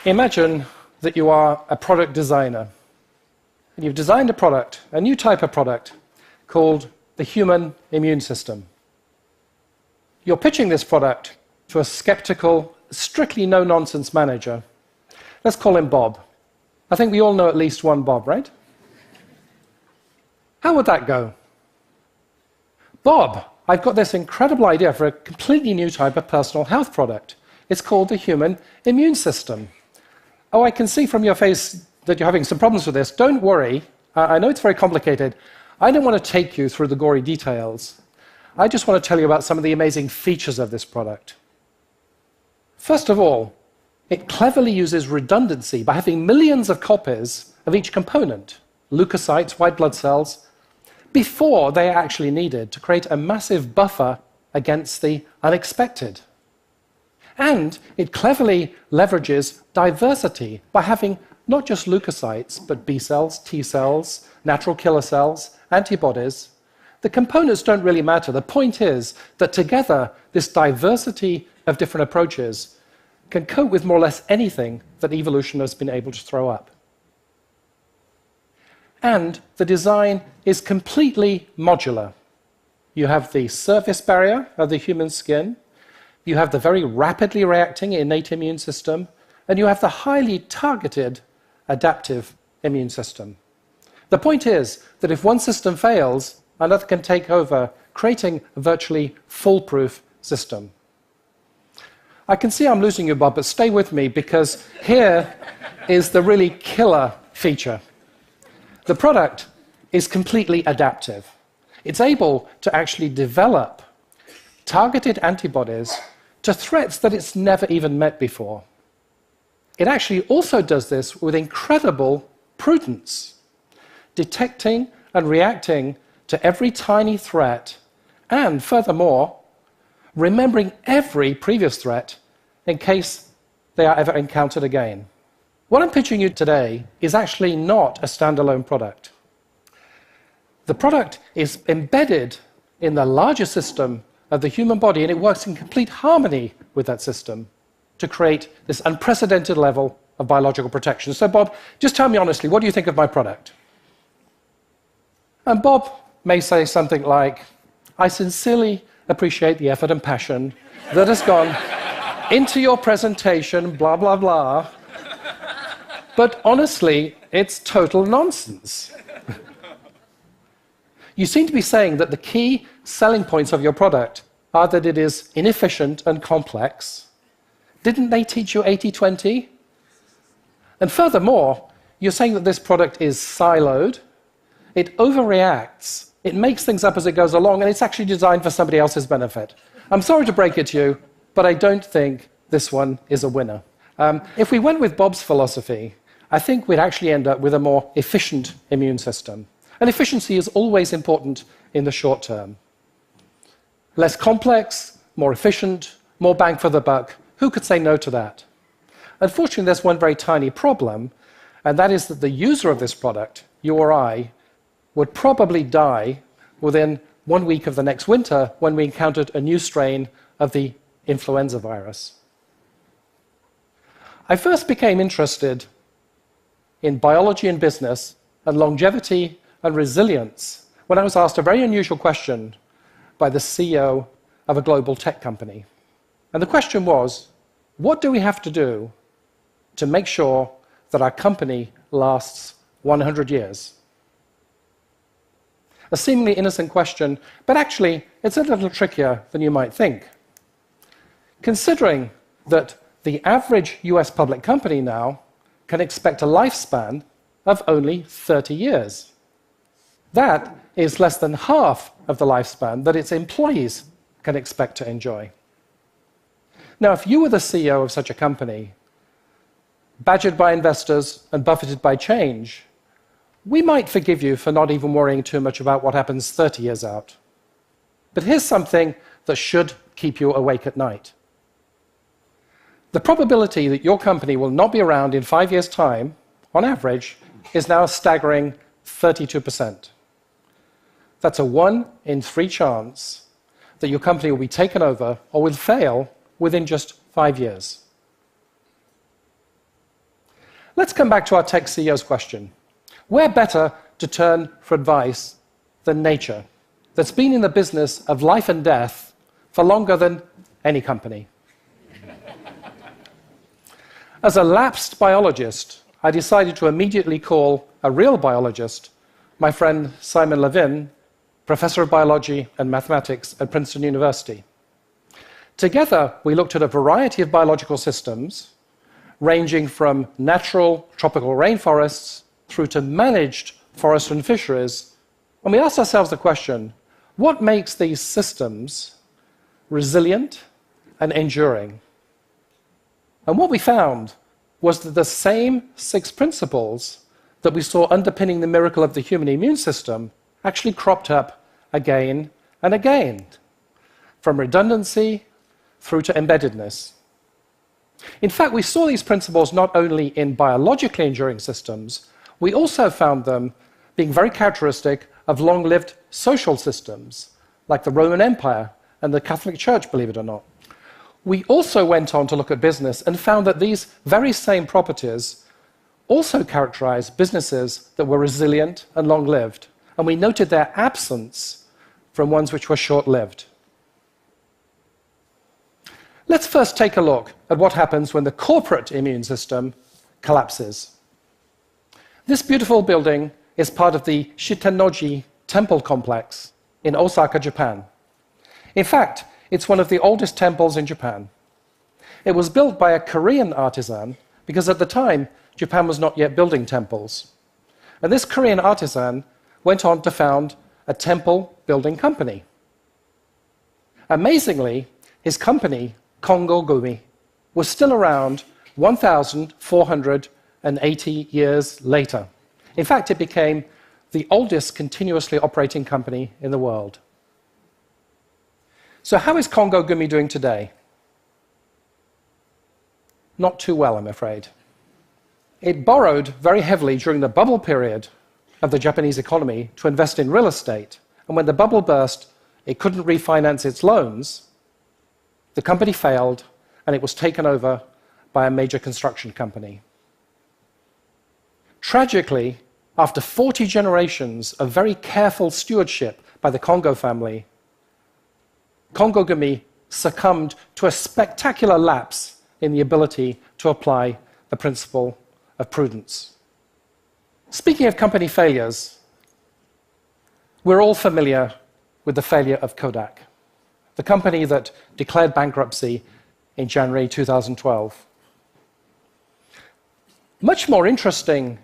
Imagine that you are a product designer, and you've designed a product, a new type of product, called the human immune system. You're pitching this product to a skeptical, strictly no-nonsense manager. Let's call him Bob. I think we all know at least one Bob, right? How would that go? Bob, I've got this incredible idea for a completely new type of personal health product. It's called the human immune system. Oh, I can see from your face that you're having some problems with this. Don't worry. I know it's very complicated. I don't want to take you through the gory details. I just want to tell you about some of the amazing features of this product. First of all, it cleverly uses redundancy by having millions of copies of each component, leukocytes, white blood cells, before they are actually needed to create a massive buffer against the unexpected. And it cleverly leverages diversity by having not just leukocytes, but B cells, T cells, natural killer cells, antibodies. The components don't really matter. The point is that together, this diversity of different approaches can cope with more or less anything that evolution has been able to throw up. And the design is completely modular. You have the surface barrier of the human skin, you have the very rapidly reacting innate immune system, and you have the highly targeted adaptive immune system. The point is that if one system fails, another can take over, creating a virtually foolproof system. I can see I'm losing you, Bob, but stay with me because here is the really killer feature. The product is completely adaptive. It's able to actually develop targeted antibodies to threats that it's never even met before. It actually also does this with incredible prudence, detecting and reacting to every tiny threat, and furthermore, remembering every previous threat in case they are ever encountered again. What I'm pitching you today is actually not a standalone product. The product is embedded in the larger system of the human body, and it works in complete harmony with that system to create this unprecedented level of biological protection. So, Bob, just tell me honestly, what do you think of my product? And Bob may say something like, I sincerely appreciate the effort and passion that has gone into your presentation, blah, blah, blah. But honestly, it's total nonsense. You seem to be saying that the key selling points of your product are that it is inefficient and complex. Didn't they teach you 80-20? And furthermore, you're saying that this product is siloed, it overreacts, it makes things up as it goes along, and it's actually designed for somebody else's benefit. I'm sorry to break it to you, but I don't think this one is a winner. If we went with Bob's philosophy, I think we'd actually end up with a more efficient immune system. And efficiency is always important in the short term. Less complex, more efficient, more bang for the buck. Who could say no to that? Unfortunately, there's one very tiny problem, and that is that the user of this product, you or I, would probably die within 1 week of the next winter when we encountered a new strain of the influenza virus. I first became interested in biology and business and longevity and resilience when I was asked a very unusual question by the CEO of a global tech company. And the question was, what do we have to do to make sure that our company lasts 100 years? A seemingly innocent question, but actually it's a little trickier than you might think. Considering that the average US public company now can expect a lifespan of only 30 years. That is less than half of the lifespan that its employees can expect to enjoy. Now, if you were the CEO of such a company, badgered by investors and buffeted by change, we might forgive you for not even worrying too much about what happens 30 years out. But here's something that should keep you awake at night. The probability that your company will not be around in 5 years' time, on average, is now a staggering 32%. That's a 1 in 3 chance that your company will be taken over or will fail within just 5 years. Let's come back to our tech CEO's question. Where better to turn for advice than nature, that's been in the business of life and death for longer than any company? As a lapsed biologist, I decided to immediately call a real biologist, my friend Simon Levin, professor of biology and mathematics at Princeton University. Together, we looked at a variety of biological systems, ranging from natural tropical rainforests through to managed forests and fisheries, and we asked ourselves the question, what makes these systems resilient and enduring? And what we found was that the same 6 principles that we saw underpinning the miracle of the human immune system actually cropped up again and again, from redundancy through to embeddedness. In fact, we saw these principles not only in biologically enduring systems, we also found them being very characteristic of long-lived social systems, like the Roman Empire and the Catholic Church, believe it or not. We also went on to look at business and found that these very same properties also characterize businesses that were resilient and long-lived, and we noted their absence from ones which were short-lived. Let's first take a look at what happens when the corporate immune system collapses. This beautiful building is part of the Shitannoji temple complex in Osaka, Japan. In fact, it's one of the oldest temples in Japan. It was built by a Korean artisan because at the time, Japan was not yet building temples. And this Korean artisan went on to found a temple building company. Amazingly, his company, Kongo Gumi, was still around 1,480 years later. In fact, it became the oldest continuously operating company in the world. So how is Kongo Gumi doing today? Not too well, I'm afraid. It borrowed very heavily during the bubble period of the Japanese economy to invest in real estate, and when the bubble burst, it couldn't refinance its loans. The company failed, and it was taken over by a major construction company. Tragically, after 40 generations of very careful stewardship by the Kongo family, Kongo Gumi succumbed to a spectacular lapse in the ability to apply the principle of prudence. Speaking of company failures, we're all familiar with the failure of Kodak, the company that declared bankruptcy in January 2012. Much more interesting,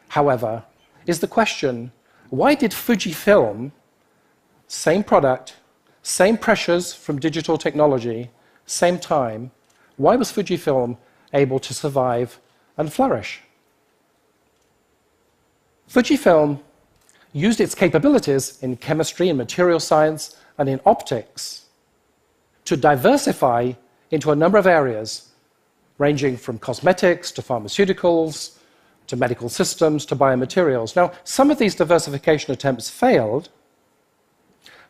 however, is the question, why did Fujifilm, same product, same pressures from digital technology, same time, why was Fujifilm able to survive and flourish? Fujifilm used its capabilities in chemistry and material science and in optics to diversify into a number of areas, ranging from cosmetics to pharmaceuticals, to medical systems, to biomaterials. Now, some of these diversification attempts failed,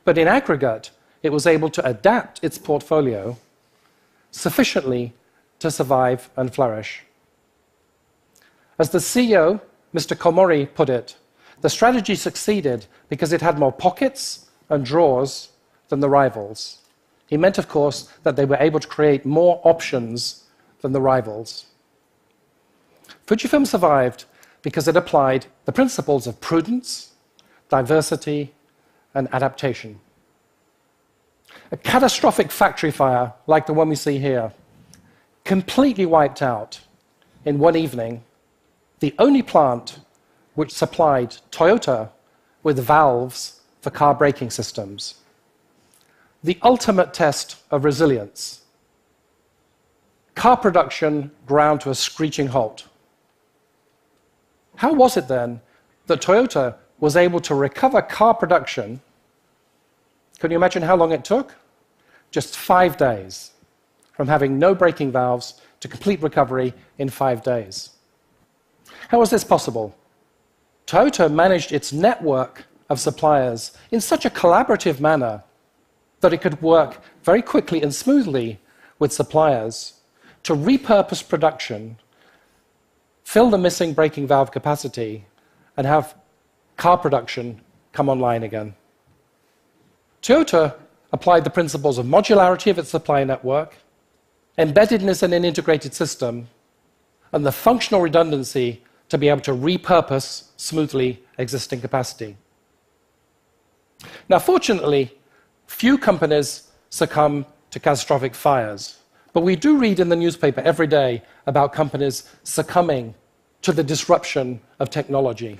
but in aggregate, it was able to adapt its portfolio sufficiently to survive and flourish. As the CEO, Mr. Komori, put it, the strategy succeeded because it had more pockets and drawers than the rivals. He meant, of course, that they were able to create more options than the rivals. Fujifilm survived because it applied the principles of prudence, diversity, and adaptation. A catastrophic factory fire, like the one we see here, completely wiped out, in one evening, the only plant which supplied Toyota with valves for car braking systems. The ultimate test of resilience. Car production ground to a screeching halt. How was it then that Toyota was able to recover car production? Can you imagine how long it took? Just 5 days, from having no braking valves to complete recovery in 5 days. How was this possible? Toyota managed its network of suppliers in such a collaborative manner that it could work very quickly and smoothly with suppliers to repurpose production fill the missing braking valve capacity, and have car production come online again. Toyota applied the principles of modularity of its supply network, embeddedness in an integrated system, and the functional redundancy to be able to repurpose smoothly existing capacity. Now, fortunately, few companies succumb to catastrophic fires, but we do read in the newspaper every day about companies succumbing to the disruption of technology.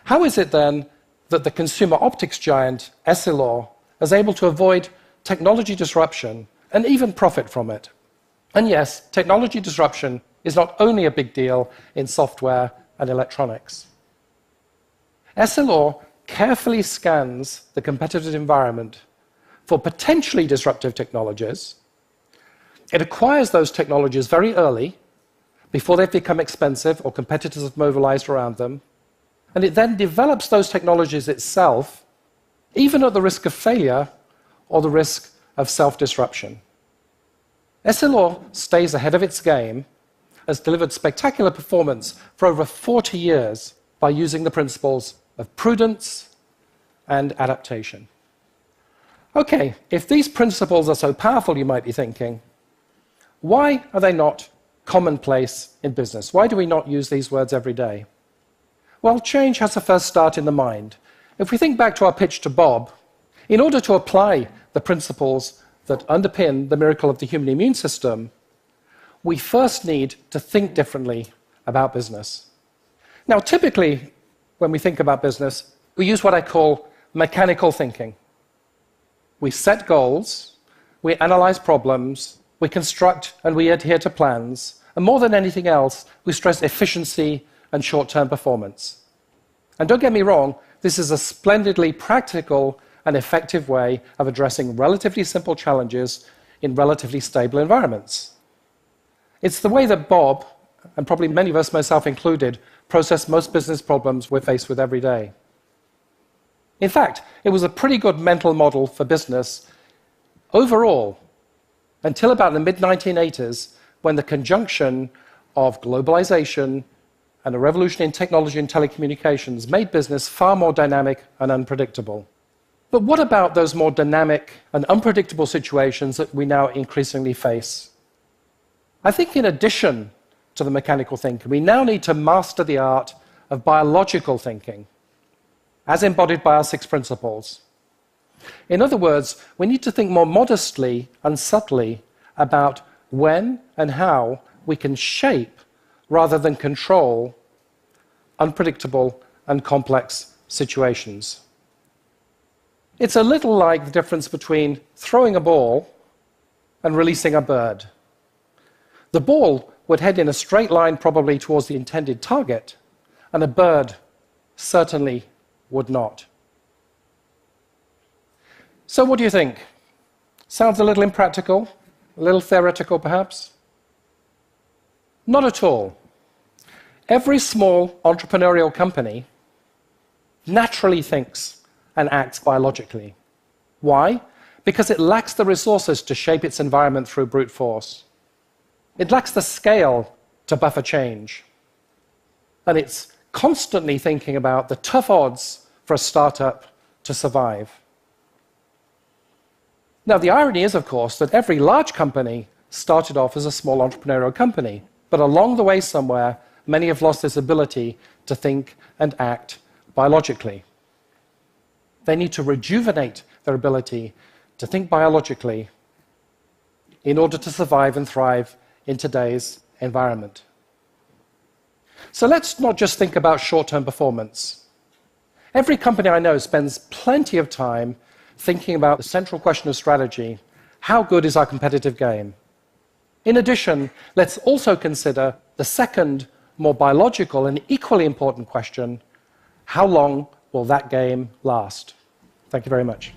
How is it then that the consumer optics giant Essilor is able to avoid technology disruption and even profit from it? And yes, technology disruption is not only a big deal in software and electronics. Essilor carefully scans the competitive environment for potentially disruptive technologies. It acquires those technologies very early, before they've become expensive or competitors have mobilized around them, and it then develops those technologies itself, even at the risk of failure or the risk of self-disruption. Essilor stays ahead of its game, has delivered spectacular performance for over 40 years by using the principles of prudence and adaptation. Okay, if these principles are so powerful, you might be thinking, why are they not commonplace in business? Why do we not use these words every day? Well, change has to first start in the mind. If we think back to our pitch to Bob, in order to apply the principles that underpin the miracle of the human immune system, we first need to think differently about business. Now, typically, when we think about business, we use what I call mechanical thinking. We set goals, we analyze problems, we construct and we adhere to plans, and more than anything else, we stress efficiency and short-term performance. And don't get me wrong, this is a splendidly practical and effective way of addressing relatively simple challenges in relatively stable environments. It's the way that Bob, and probably many of us, myself included, process most business problems we're faced with every day. In fact, it was a pretty good mental model for business overall, until about the mid-1980s, when the conjunction of globalization and a revolution in technology and telecommunications made business far more dynamic and unpredictable. But what about those more dynamic and unpredictable situations that we now increasingly face? I think in addition to the mechanical thinking, we now need to master the art of biological thinking, as embodied by our 6 principles. In other words, we need to think more modestly and subtly about when and how we can shape rather than control unpredictable and complex situations. It's a little like the difference between throwing a ball and releasing a bird. The ball would head in a straight line probably towards the intended target, and a bird certainly would not. So what do you think? Sounds a little impractical? A little theoretical, perhaps? Not at all. Every small entrepreneurial company naturally thinks and acts biologically. Why? Because it lacks the resources to shape its environment through brute force. It lacks the scale to buffer change. And it's constantly thinking about the tough odds for a startup to survive. Now, the irony is, of course, that every large company started off as a small entrepreneurial company, but along the way somewhere, many have lost this ability to think and act biologically. They need to rejuvenate their ability to think biologically in order to survive and thrive in today's environment. So let's not just think about short-term performance. Every company I know spends plenty of time thinking about the central question of strategy: how good is our competitive game? In addition, let's also consider the second, more biological and equally important question: how long will that game last? Thank you very much.